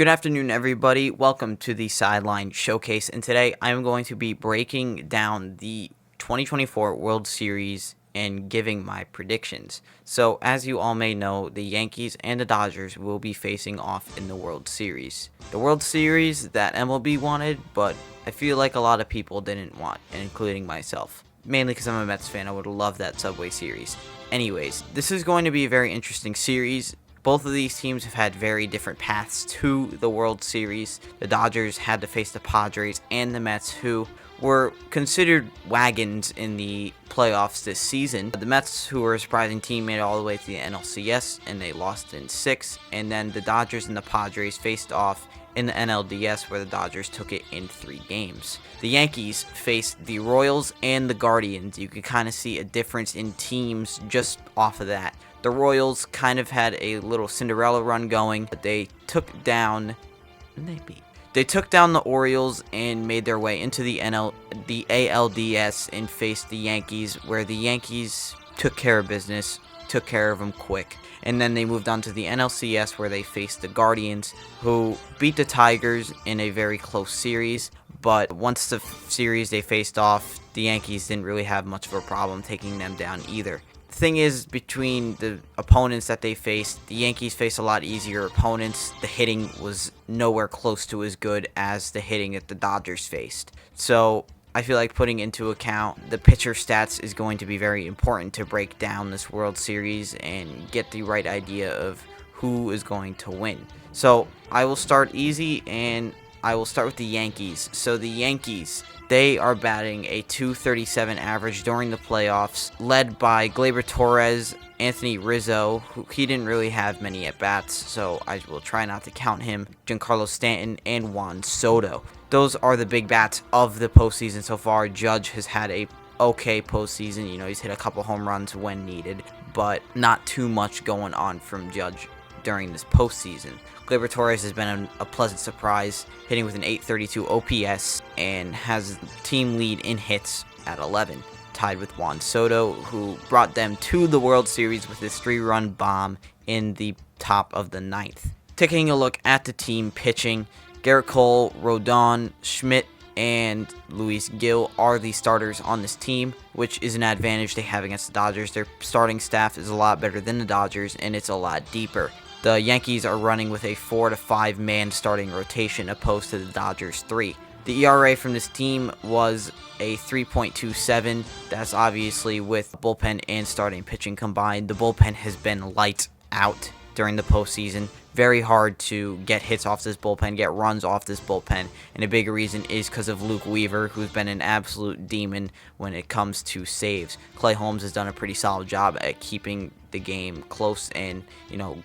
Good afternoon, everybody. Welcome to the Sideline Showcase, and today I'm going to be breaking down the 2024 World Series and giving my predictions. So, as you all may know, the Yankees and the Dodgers will be facing off in the World Series. The World Series that MLB wanted, but I feel like a lot of people didn't want, including myself. Mainly because I'm a Mets fan, I would love that Subway Series. Anyways, this is going to be a very interesting series. Both of these teams have had very different paths to the World Series. The Dodgers had to face the Padres and the Mets, who were considered wagons in the playoffs this season. The Mets, who were a surprising team, made it all the way to the NLCS, and they lost in 6. And then the Dodgers and the Padres faced off in the NLDS, where the Dodgers took it in 3 games. The Yankees faced the Royals and the Guardians. You can kind of see a difference in teams just off of that. The Royals kind of had a little Cinderella run going, but they took down the Orioles and made their way into the ALDS and faced the Yankees, where the Yankees took care of business, took care of them quick. And then they moved on to the NLCS, where they faced the Guardians, who beat the Tigers in a very close series. But once the series they faced off, the Yankees didn't really have much of a problem taking them down either. The thing is, between the opponents that they faced, the Yankees faced a lot easier opponents. The hitting was nowhere close to as good as the hitting that the Dodgers faced. So I feel like putting into account the pitcher stats is going to be very important to break down this World Series and get the right idea of who is going to win. So I will start easy, and I will start with the Yankees. So the Yankees, they are batting a .237 average during the playoffs, led by Gleyber Torres, Anthony Rizzo, who he didn't really have many at-bats, so I will try not to count him, Giancarlo Stanton, and Juan Soto. Those are the big bats of the postseason so far. Judge has had a okay postseason. He's hit a couple home runs when needed, but not too much going on from Judge during this postseason. Gleyber Torres has been a pleasant surprise, hitting with an .832 OPS and has team lead in hits at 11, tied with Juan Soto, who brought them to the World Series with his 3-run bomb in the top of the 9th. Taking a look at the team pitching, Garrett Cole, Rodon, Schmidt, and Luis Gil are the starters on this team, which is an advantage they have against the Dodgers. Their starting staff is a lot better than the Dodgers, and it's a lot deeper. The Yankees are running with a 4 to 5 man starting rotation opposed to the Dodgers' 3. The ERA from this team was a 3.27. That's obviously with bullpen and starting pitching combined. The bullpen has been lights out during the postseason. Very hard to get hits off this bullpen, get runs off this bullpen, and a big reason is because of Luke Weaver, who's been an absolute demon when it comes to saves. Clay Holmes has done a pretty solid job at keeping the game close and,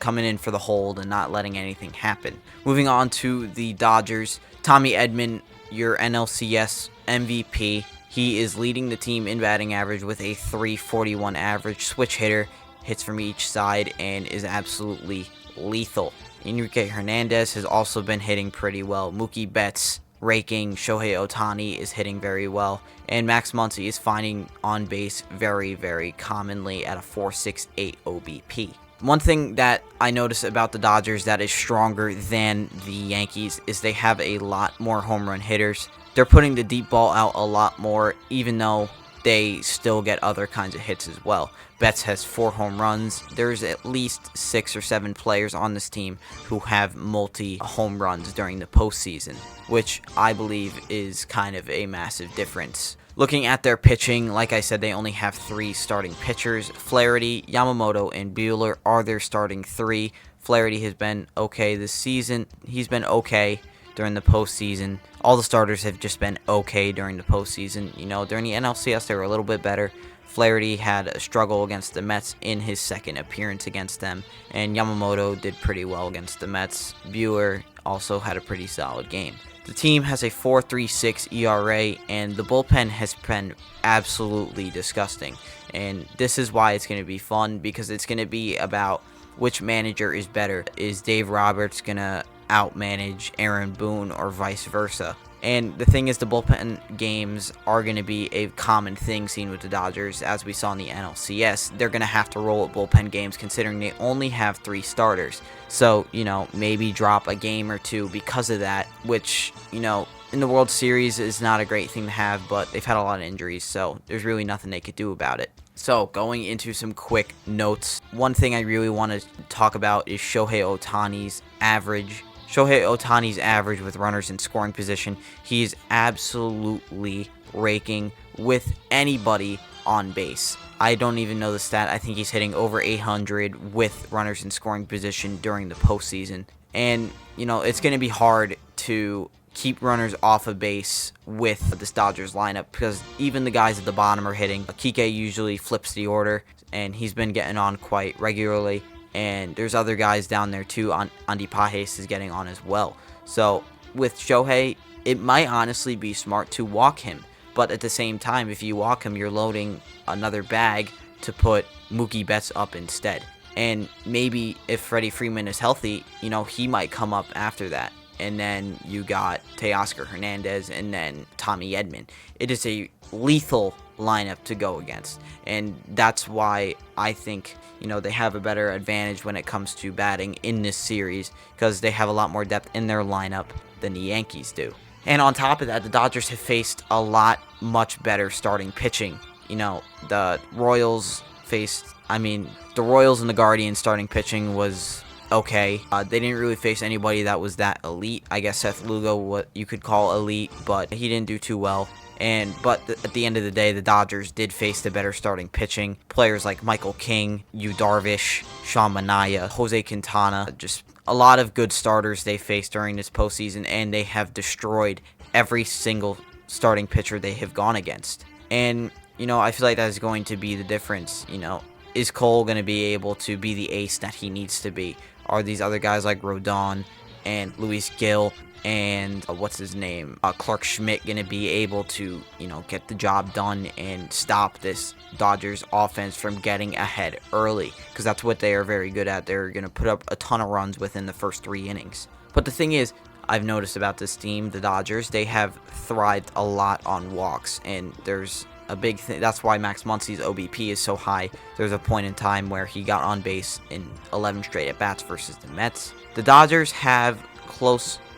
coming in for the hold and not letting anything happen. Moving on to the Dodgers, Tommy Edman, your NLCS MVP. He is leading the team in batting average with a .341 average, switch hitter, hits from each side, and is absolutely lethal. Enrique Hernandez has also been hitting pretty well. Mookie Betts raking. Shohei Ohtani is hitting very well. And Max Muncy is finding on base very, very commonly at a .468 OBP. One thing that I notice about the Dodgers that is stronger than the Yankees is they have a lot more home run hitters. They're putting the deep ball out a lot more, even though they still get other kinds of hits as well. Betts has 4 home runs. There's at least 6 or 7 players on this team who have multi-home runs during the postseason, which I believe is kind of a massive difference. Looking at their pitching, like I said, they only have 3 starting pitchers. Flaherty, Yamamoto, and Buehler are their starting 3. Flaherty has been okay this season. He's been okay during the postseason. All the starters have just been okay during the postseason. During the NLCS, they were a little bit better. Flaherty had a struggle against the Mets in his second appearance against them, and Yamamoto did pretty well against the Mets. Buehler also had a pretty solid game. The team has a .436 ERA, and the bullpen has been absolutely disgusting. And this is why it's going to be fun, because it's going to be about which manager is better. Is Dave Roberts going to outmanage Aaron Boone or vice versa? And the thing is, the bullpen games are going to be a common thing seen with the Dodgers, as we saw in the NLCS. They're going to have to roll at bullpen games considering they only have 3 starters. So, maybe drop a game or 2 because of that, which, in the World Series is not a great thing to have, but they've had a lot of injuries, so there's really nothing they could do about it. So, going into some quick notes, one thing I really want to talk about is Shohei Ohtani's average. Shohei Ohtani's average with runners in scoring position, he's absolutely raking with anybody on base. I don't even know the stat. I think he's hitting over 800 with runners in scoring position during the postseason. And, it's going to be hard to keep runners off of base with this Dodgers lineup because even the guys at the bottom are hitting. Kike usually flips the order, and he's been getting on quite regularly. And there's other guys down there too. Andy Pages is getting on as well. So with Shohei, it might honestly be smart to walk him. But at the same time, if you walk him, you're loading another bag to put Mookie Betts up instead. And maybe if Freddie Freeman is healthy, he might come up after that. And then you got Teoscar Hernandez and then Tommy Edman. It is a lethal lineup to go against. And that's why I think, they have a better advantage when it comes to batting in this series because they have a lot more depth in their lineup than the Yankees do. And on top of that, the Dodgers have faced a lot much better starting pitching. The Royals the Royals and the Guardians starting pitching was okay. They didn't really face anybody that was that elite. I guess Seth Lugo, what you could call elite, but he didn't do too well. But at the end of the day, the Dodgers did face the better starting pitching. Players like Michael King, Yu Darvish, Sean Manaea, Jose Quintana, just a lot of good starters they faced during this postseason, and they have destroyed every single starting pitcher they have gone against. And, I feel like that is going to be the difference. Is Cole going to be able to be the ace that he needs to be? Are these other guys like Rodon and Luis Gil and Clark Schmidt going to be able to, get the job done and stop this Dodgers offense from getting ahead early? Because that's what they are very good at. They're going to put up a ton of runs within the first 3 innings. But the thing is, I've noticed about this team, the Dodgers, they have thrived a lot on walks, and there's a big thing. That's why Max Muncy's OBP is so high. There's a point in time where he got on base in 11 straight at-bats versus the Mets. The Dodgers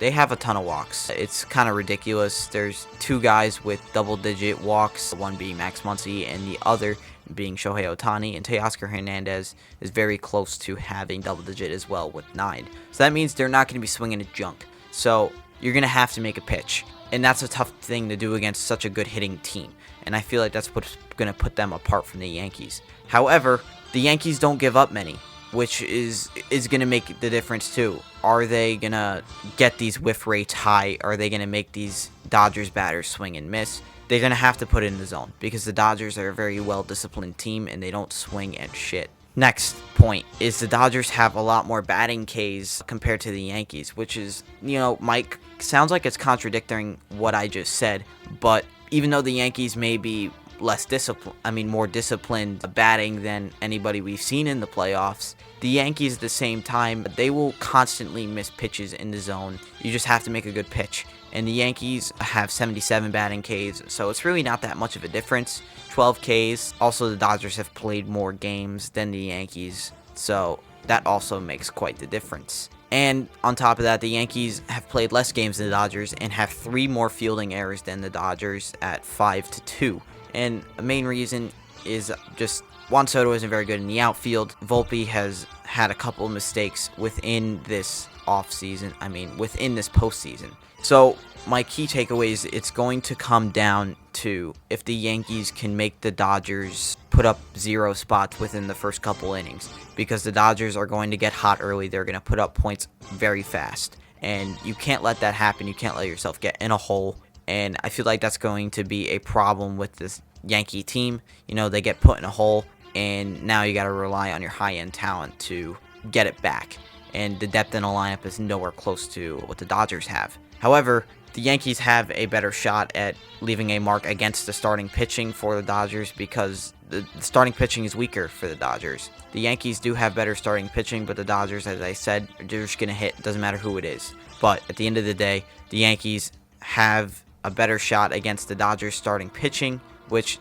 they have a ton of walks. It's kind of ridiculous. There's 2 guys with double-digit walks, one being Max Muncy and the other being Shohei Ohtani, and Teoscar Hernandez is very close to having double-digit as well with 9. So that means they're not going to be swinging at junk. So you're going to have to make a pitch, and that's a tough thing to do against such a good hitting team. And I feel like that's what's going to put them apart from the Yankees. However, the Yankees don't give up many, which is going to make the difference too. Are they going to get these whiff rates high? Are they going to make these Dodgers batters swing and miss? They're going to have to put it in the zone because the Dodgers are a very well-disciplined team and they don't swing at shit. Next point is the Dodgers have a lot more batting Ks compared to the Yankees, which is, Mike, sounds like it's contradicting what I just said, but even though the Yankees may be more disciplined batting than anybody we've seen in the playoffs, the Yankees at the same time, they will constantly miss pitches in the zone. You just have to make a good pitch. And the Yankees have 77 batting Ks, so it's really not that much of a difference. 12 Ks. Also, the Dodgers have played more games than the Yankees, so that also makes quite the difference. And on top of that, the Yankees have played less games than the Dodgers and have 3 more fielding errors than the Dodgers at 5-2. And the main reason is just Juan Soto isn't very good in the outfield. Volpe has had a couple of mistakes within this within this postseason. So my key takeaways, it's going to come down to if the Yankees can make the Dodgers put up 0 spots within the first couple innings, because the Dodgers are going to get hot early. They're going to put up points very fast, and you can't let that happen. You can't let yourself get in a hole, and I feel like that's going to be a problem with this Yankee team. They get put in a hole, and now you got to rely on your high-end talent to get it back, and the depth in the lineup is nowhere close to what the Dodgers have. However, the Yankees have a better shot at leaving a mark against the starting pitching for the Dodgers because the starting pitching is weaker for the Dodgers. The Yankees do have better starting pitching, but the Dodgers, as I said, they're just going to hit. Doesn't matter who it is. But at the end of the day, the Yankees have a better shot against the Dodgers starting pitching, which,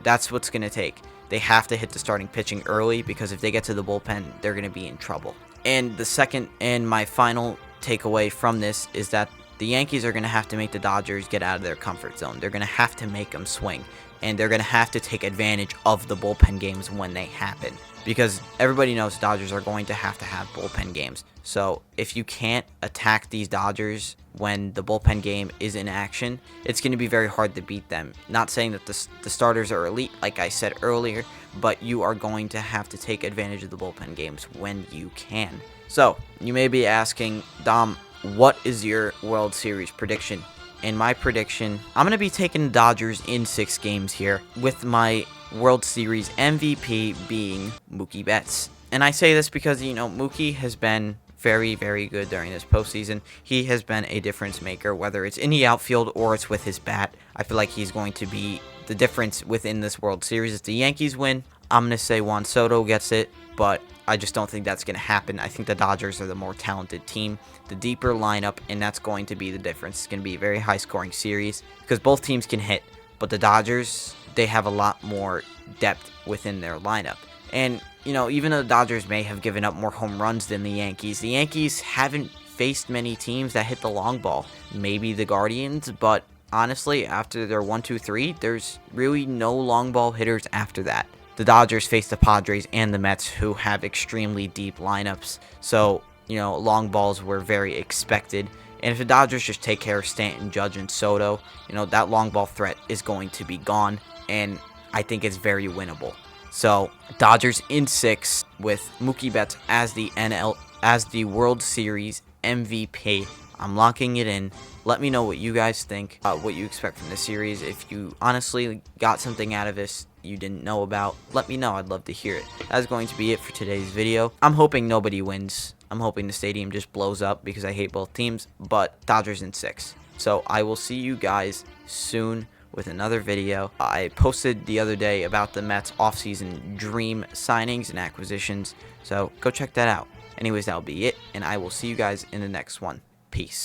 that's what's going to take. They have to hit the starting pitching early, because if they get to the bullpen, they're going to be in trouble. And the second and my final takeaway from this is that the Yankees are going to have to make the Dodgers get out of their comfort zone. They're going to have to make them swing, and they're going to have to take advantage of the bullpen games when they happen, because everybody knows Dodgers are going to have bullpen games. So if you can't attack these Dodgers when the bullpen game is in action, it's going to be very hard to beat them. Not saying that the starters are elite, like I said earlier, but you are going to have to take advantage of the bullpen games when you can. So you may be asking, Dom, what is your World Series prediction? In my prediction, I'm going to be taking the Dodgers in 6 games here, with my World Series MVP being Mookie Betts. And I say this because, Mookie has been very, very good during this postseason. He has been a difference maker, whether it's in the outfield or it's with his bat. I feel like he's going to be the difference within this World Series. If the Yankees win, I'm going to say Juan Soto gets it, but I just don't think that's going to happen. I think the Dodgers are the more talented team, the deeper lineup, and that's going to be the difference. It's going to be a very high-scoring series because both teams can hit, but the Dodgers, they have a lot more depth within their lineup. And, even though the Dodgers may have given up more home runs than the Yankees haven't faced many teams that hit the long ball. Maybe the Guardians, but honestly, after their 1-2-3, there's really no long ball hitters after that. The Dodgers face the Padres and the Mets, who have extremely deep lineups. So, long balls were very expected. And if the Dodgers just take care of Stanton, Judge, and Soto, that long ball threat is going to be gone. And I think it's very winnable. So, Dodgers in 6 with Mookie Betts as the World Series MVP. I'm locking it in. Let me know what you guys think, what you expect from this series. If you honestly got something out of this you didn't know about, let me know. I'd love to hear it. That's going to be it for today's video. I'm hoping nobody wins. I'm hoping the stadium just blows up because I hate both teams, but Dodgers in 6. So I will see you guys soon with another video. I posted the other day about the Mets offseason dream signings and acquisitions, so go check that out. Anyways, that'll be it, and I will see you guys in the next one. Peace.